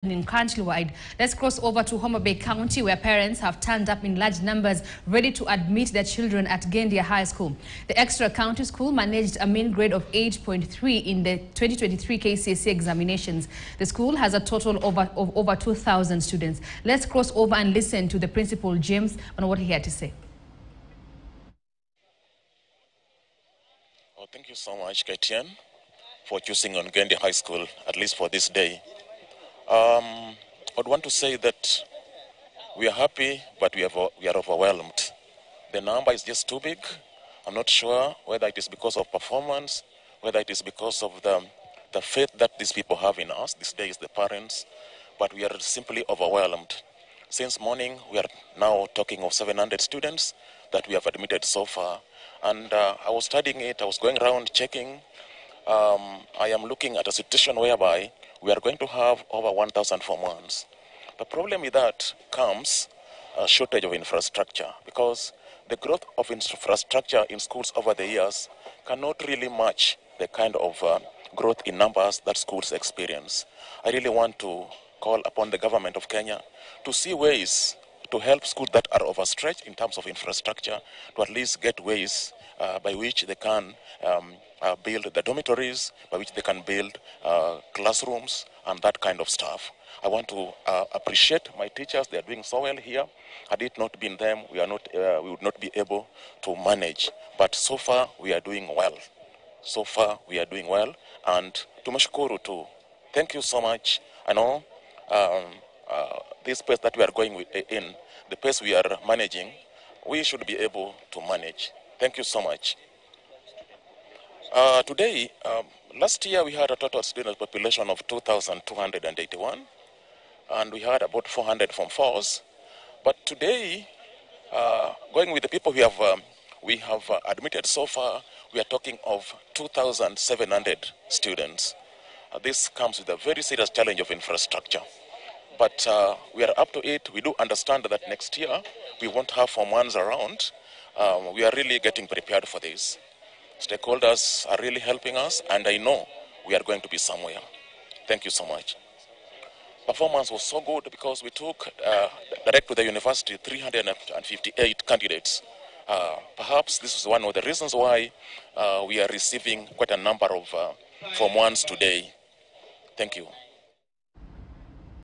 Countrywide. Let's cross over to Homa Bay County, where parents have turned up in large numbers ready to admit their children at Gendia High School. The extra county school managed a mean grade of 8.3 in the 2023 KCSE examinations. The school has a total of over 2,000 students. Let's cross over and listen to the principal, James, on what he had to say. Well, thank you so much, KTN, for choosing on Gendia High School, at least for this day. I'd want to say that we are happy, but we are overwhelmed. The number is just too big. I'm not sure whether it is because of performance, whether it is because of the faith that these people have in us, these days the parents, but we are simply overwhelmed. Since morning, we are now talking of 700 students that we have admitted so far. And I was studying it, I was going around checking. I am looking at a situation whereby we are going to have over 1,000 Form 1s. The problem with that comes a shortage of infrastructure, because the growth of infrastructure in schools over the years cannot really match the kind of growth in numbers that schools experience. I really want to call upon the government of Kenya to see ways to help schools that are overstretched in terms of infrastructure, to at least get ways by which they can build the dormitories, by which they can build classrooms and that kind of stuff. I want to appreciate my teachers. They are doing so well here. Had it not been them, we would not be able to manage. But so far, we are doing well. So far, we are doing well. And tumeshukuru too. Thank you so much. I know this pace that we are going in, the pace we are managing, we should be able to manage. Thank you so much. Today, last year we had a total student population of 2,281, and we had about 400 Form 4s. But today, going with the people we have admitted so far, we are talking of 2,700 students. This comes with a very serious challenge of infrastructure. But we are up to it. We do understand that next year we won't have Form 1s around. We are really getting prepared for this. Stakeholders are really helping us, and I know we are going to be somewhere. Thank you so much. Performance was so good because we took direct to the university 358 candidates. Perhaps this is one of the reasons why we are receiving quite a number of Form 1s today. Thank you.